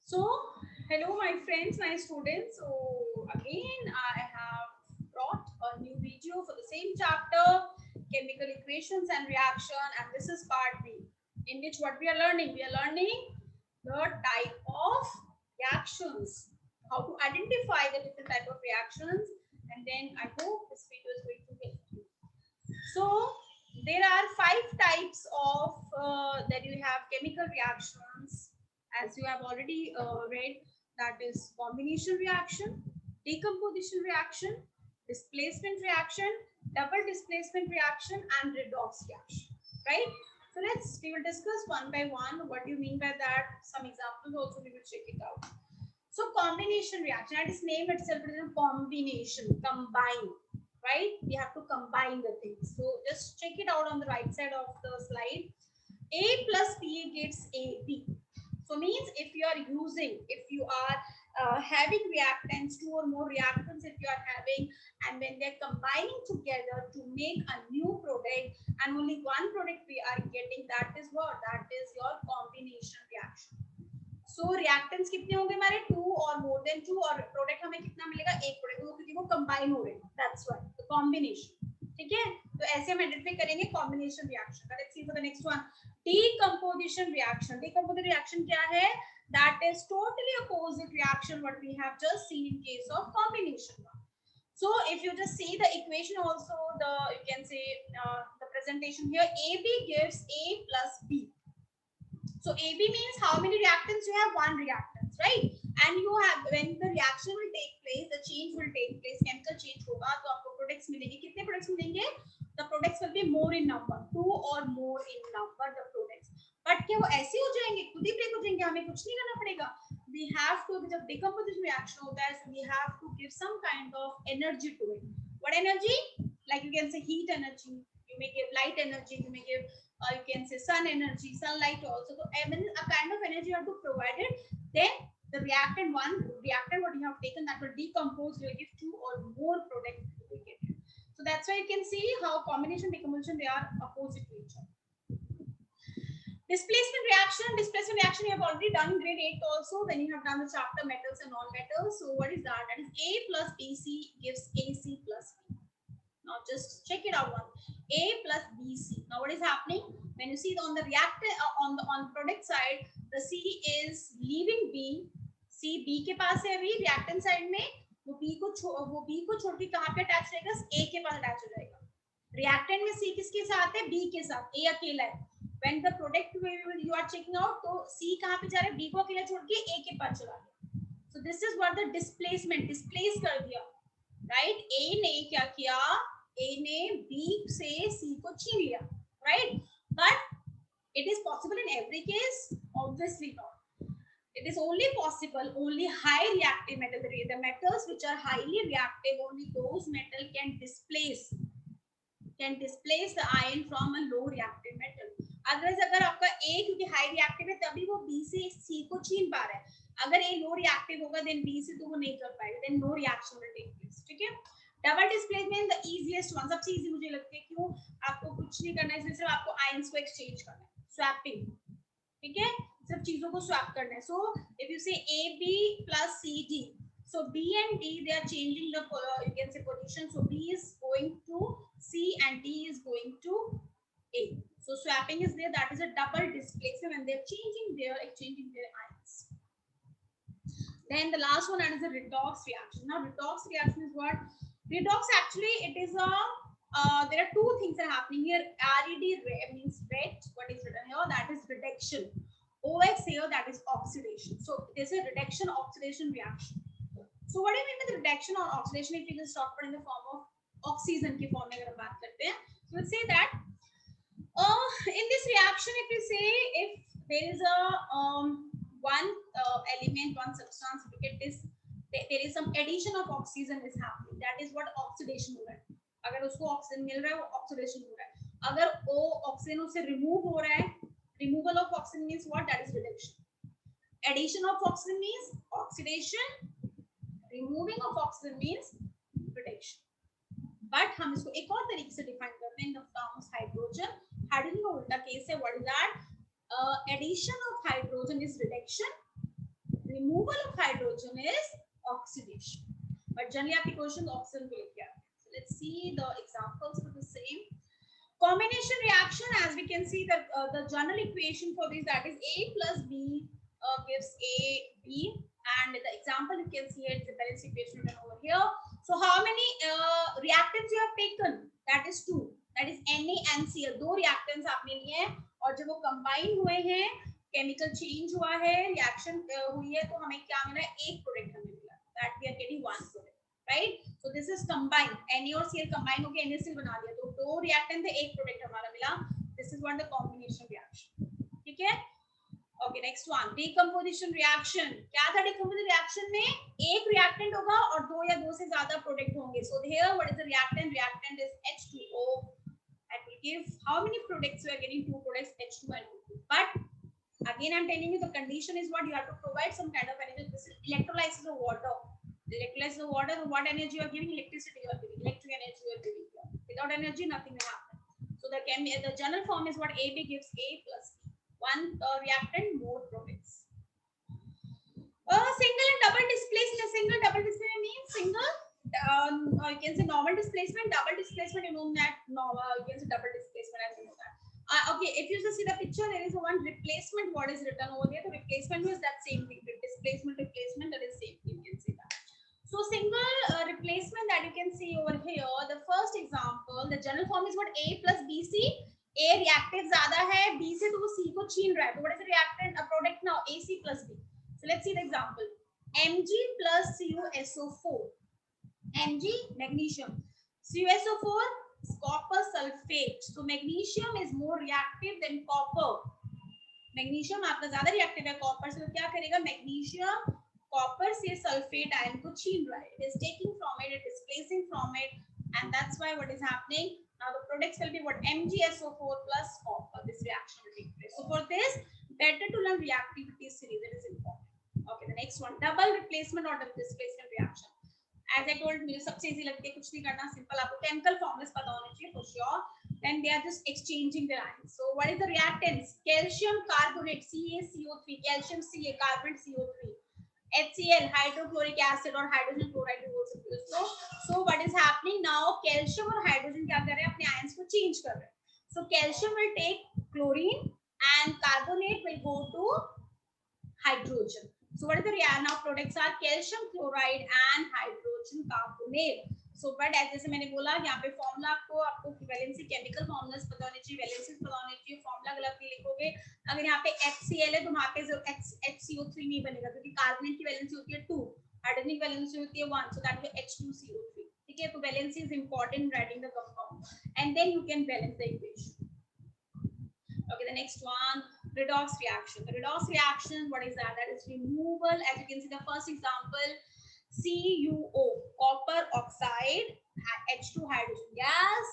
So, hello, my friends, my students. So, again, I have brought a new video for the same chapter, chemical equations and reaction, and this is part B, in which what we are learning? We are learning the type of reactions, how to identify the different type of reactions, and then I hope this video is going to help you. So, there are five types of that you have chemical reactions, as you have already read, that is combination reaction, decomposition reaction, displacement reaction, double displacement reaction, and redox reaction, right? So we will discuss one by one. What do you mean by that? Some examples also we will check it out. So combination reaction, at its name itself it is a combination, combine, right? We have to combine the things. So just check it out on the right side of the slide. A plus B gives AB. So means if you are using, if you are having reactants, two or more reactants if you are having, and when they're combining together to make a new product, and only one product we are getting, that is what? That is your combination reaction. So reactants कितने होंगे हमारे? To और more than to, और product हमें कितना मिलेगा? एक product, क्योंकि वो कंबाइन हो रहे हैं, दैट्स व्हाई द कॉम्बिनेशन. ठीक है, तो ऐसे हम आइडेंटिफाई करेंगे combination reaction. Let's see for the next one, decomposition reaction. Decomposition reaction क्या है? That is totally opposite reaction what we have just seen in case of combination. So if you just see the equation also, the you can say the presentation here, AB gives A plus B. So AB means how many reactants you have? One reactants, right? And you have, when the reaction will take place, the change will take place, chemical change होगा, तो आपको products मिलेंगे. कितने products मिलेंगे? The products will be more in number, two or more in number the products. But क्या वो ऐसे हो जाएंगे? खुद ही break हो जाएंगे? हमें कुछ नहीं करना पड़ेगा. We have to, जब decomposition reaction होता है, so we have to give some kind of energy to it. What energy? Like you can say heat energy. You may give light energy. You may give you can say sun energy, sunlight also. So a kind of energy you have to provide it. Then the reactant, one reactant what you have taken, that will decompose, will give two or more products to be get. So that's why you can see how combination decomposition, they are opposite to each other. Displacement reaction you have already done in grade 8 also, when you have done the chapter metals and non-metals. So what is that? That is A plus BC gives AC plus B. Now just check it out one. A plus BC. Now what is happening? When you see on the reactor on the product side, the C is leaving B. C B के पास है अभी reactant side में, वो B को छोड़ के कहाँ पे अटैच रहेगा? A के पास अटैच हो जाएगा. Reactant में C किसके साथ है? B के साथ. A अकेला है. When the product you are checking out, तो C कहाँ पे जा रहा है? B को अकेला छोड़ के A के पास चला गया. So this is what the displacement, displace कर दिया, right? A ने क्या किया? A ने B से C को छीन लिया, right? But it is possible in every case? Obviously not. It is only possible, only high reactive metal, the metals which are highly reactive, only those metal can displace the ion from a low reactive metal. Otherwise अगर आपका A क्योंकि high reactive है, तभी वो B से C को छीन पा रहा है. अगर A low reactive होगा, then B से तो वो नहीं कर पाएगा, then no reaction will take place. ठीक है? Double displacement the easiest one, सबसे इजी मुझे लगता है. क्यों? आपको कुछ नहीं करना है, इसमें सिर्फ आपको आयंस को एक्सचेंज करना है, स्वैपिंग. ठीक है, सिर्फ चीजों को स्वैप करना है. सो इफ यू से AB plus CD, so B and D, they are changing the you can say position. So B is going to C and D is going to A. So swapping is there, that is a double displacement, and they're exchanging their ions. Then the last one, that is a redox reaction. Now redox reaction is what? Redox actually it is a there are two things are happening here. RED means red. What is written here? That is reduction. OX here, that is oxidation. So there's a reduction oxidation reaction. So what do you mean by the reduction or oxidation? If you just talk about in the form of oxygen की form में अगर हम बात करते हैं, so we'll say that in this reaction, if you say if there is a one element, one substance, look at this, there is some addition of oxygen is happening, that is what oxidation हो रहा है. अगर उसको oxygen मिल रहा है, वो oxidation हो रहा है. अगर वो ऑक्सीजन उससे रिमूव हो रहा है, removal of oxygen means what? That is reduction. Addition of oxygen means oxidation, removing of oxygen means reduction. But हम इसको एक और तरीके से डिफाइन करते हैं इन टर्म्स हाइड्रोजन. हाइड्रोजन का उल्टा केस है. What is that? Addition of hydrogen is reduction, removal of hydrogen is oxidation. But generally आपके क्वेश्चन ऑक्सीजन को लेके आते हैं. So let's see the examples for the same. Combination reaction, as we can see that the general equation for this, that is A plus B gives A B, and the example you can see it, the balance equation written over here. So how many reactants you have taken? That is 2. That is NaNCl. 2 reactants आपने लिए हैं और जब वो combine हुए हैं, chemical change हुआ है, reaction हुई है, तो हमें क्या मिला? एक product हमें मिला. That we are getting one product. Right? So this is combined. Na और Cl combine होके NaCl बना दिया. तो 2 reactant थे, एक product हमारा मिला. This is what the combination reaction. ठीक है? Okay, next one. Decomposition reaction. क्या था decomposition reaction में? एक reactant होगा और 2 या 2 से ज़्यादा product होंगे. So here, what is the reactant? Reactant is H2O. That will give how many products? We are getting 2 products, H2 and O2. But again, I'm telling you, the condition is what you have to provide some kind of energy. This is electrolysis of water. Electrolysis of water, what energy you are giving? Electricity you are giving, electric energy you are giving. Without energy, nothing will happen. So the general form is what AB gives A plus B. One reactant, more products. Single and double displacement. Single double displacement means single. You can say normal displacement, double displacement. You know that normal. You can say double displacement. As you know that. Okay, if you just see the picture, there is one replacement. What is written over there? The replacement is that same thing. Displacement, replacement, that is same thing. You can see that. So single replacement that you can see over here, the first example, the general form is what? A plus BC. A reactive ज़्यादा है, B से तो वो C को छीन रहा है. So what is the reactant? A product now AC plus B. So let's see the example. Mg plus CuSO4. Mg magnesium. CuSO4 is copper sulfate. So magnesium is more reactive than copper. Magnesium आपका ज़्यादा reactive है copper से, तो क्या करेगा? Magnesium copper से sulfate ion को छीन रहा है. It is taking from it, it is displacing from it, and that's why what is happening now, the products will be what? MgSO4 plus copper. This reaction will take place. So for this, better to learn reactivity series. It is important. Okay, the next one, double replacement or double displacement reaction. As I told, मुझे सबसे easy लगती है, कुछ नहीं करना, simple. आपको chemical formulas पता होने चाहिए for sure. Then they are just exchanging the ions. So what is the reactants? Calcium carbonate, CaCO3, calcium Ca, carbonate CO3. HCl, hydrochloric acid or hydrogen chloride you also use. So what is happening now? Calcium और hydrogen क्या कर रहे हैं? अपने ions को change कर रहे हैं. So calcium will take chlorine and carbonate will go to hydrogen. So what is the reaction? Now products are calcium chloride and hydrogen carbonate. So but as जैसे मैंने बोला यहाँ पे फॉर्मूला आपको वैलेंसी केमिकल फॉर्मूलास पता होने चाहिए, valencies पता होने चाहिए, फॉर्मूला गलत नहीं लिखोगे. अगर यहाँ पे HCl है तो वहाँ पे HCO3 नहीं बनेगा क्योंकि कार्बोनेट की वैलेंसी होती है 2, हाइड्रोजन की वैलेंसी होती है 1, so that is H2CO3. ठीक है, तो valency is important in writing the compound and then you can balance the equation. Okay, the next one, redox reaction. The redox reaction, what is that? That is removal. As you can see, the first example, CuO, copper oxide, H2 hydrogen gas,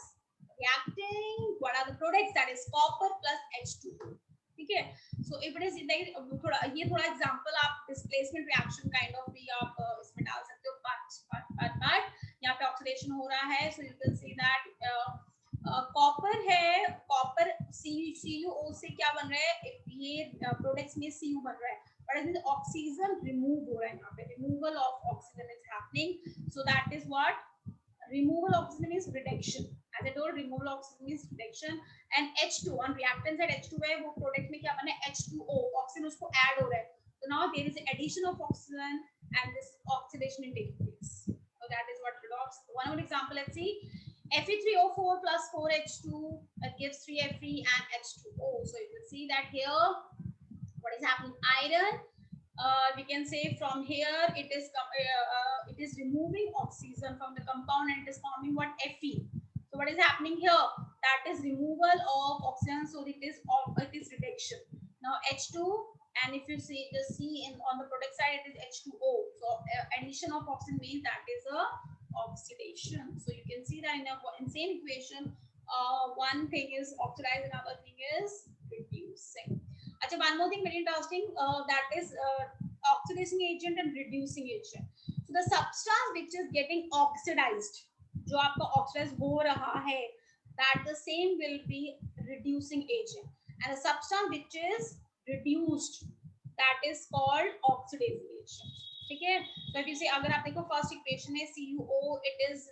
reacting. What are the products? That is copper plus H2O. ठीक है, so if it is ये थोड़ा example आप displacement reaction kind of भी आप इसमें डाल सकते हो, but यहाँ पे oxidation हो रहा है, so you can see that copper है, कॉपर CuO से क्या बन रहा है? ये प्रोडक्ट्स में Cu बन रहा है, but ऑक्सीजन रिमूव हो रहा है. यहाँ पे removal of oxygen is happening. So that is what removal of oxygen is reduction. As I told, removal of oxygen is reduction. And H2 on reactant side H2 है, वो product में क्या बना है? H2O, oxygen उसको add हो रहा है. So now there is addition of oxygen and this oxidation is taking place. So that is what redox. One more example, let's see. Fe3O4 plus 4H2 gives 3Fe and H2O. So you can see that here what is happening? Iron, we can say from here it is removing oxygen from the compound and it is forming what? Fe. So what is happening here? That is removal of oxygen, so it is reduction. Now H2, and if you see on the product side it is H2O. So addition of oxygen means that is a oxidation. So you can see that in same equation, one thing is oxidized, another thing is reducing. Achha, one more thing very interesting, that is oxidizing agent and reducing agent. So the substance which is getting oxidized, जो आपका oxidize हो रहा है, that the same will be reducing agent, and the substance which is reduced, that is called oxidizing agent. So if you say अगर आप देखो first equation है CuO, it is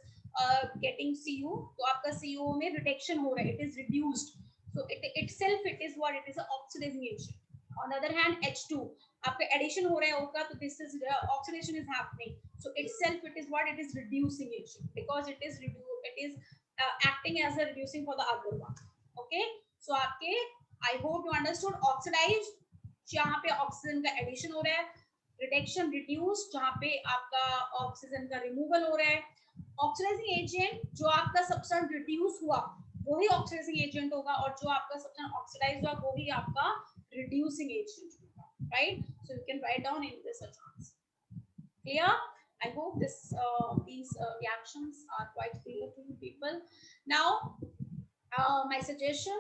getting Cu, तो आपका CuO में reduction हो रहा है, it is reduced. So it itself it is what, it is an oxidizing agent. On the other hand, H2 आपका addition हो रहा है O का, तो this is oxidation is happening. So itself it is what, it is reducing agent, because it is acting as a reducing for the other one. Okay, so आपके I hope you understood. Oxidize जहाँ पे oxygen का addition हो रहा है, reduction reduce जहाँ पे आपका ऑक्सीजन का रिमूवल हो रहा है. ऑक्सीडाइजिंग एजेंट जो आपका सब्सटेंस रिड्यूस हुआ वही ऑक्सीडाइजिंग एजेंट होगा, और जो आपका सब्सटेंस ऑक्सीडाइज हुआ वो ही आपका रिड्यूसिंग एजेंट होगा, right? So you can write down in this chance. Clear? I hope these reactions are quite clear to you people. Now, my suggestion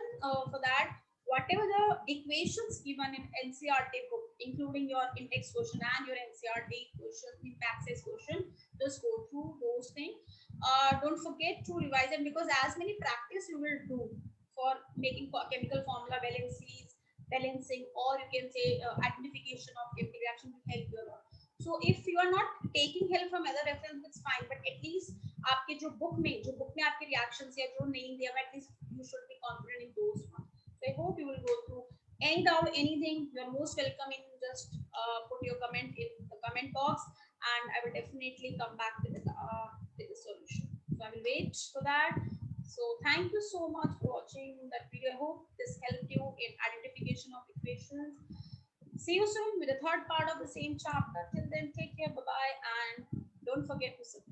for that, whatever the equations given in NCRT book, including your index question and your NCRT question, the access question, just go through those things. Don't forget to revise them, because as many practice you will do for making chemical formula balancing, or you can say identification of chemical reaction will help you a lot. So if you are not taking help from other reference, it's fine, but at least आपके जो book में आपके reactions या जो नहीं दिया, at least you should be confident in those ones. So I hope you will go through. Any doubt, anything, you are most welcome in just put your comment in the comment box, and I will definitely come back with the solution. So I will wait for that. So thank you so much for watching that video. I hope this helped you in identification of equations. See you soon with the third part of the same chapter. Till then, take care, bye bye, and don't forget to subscribe.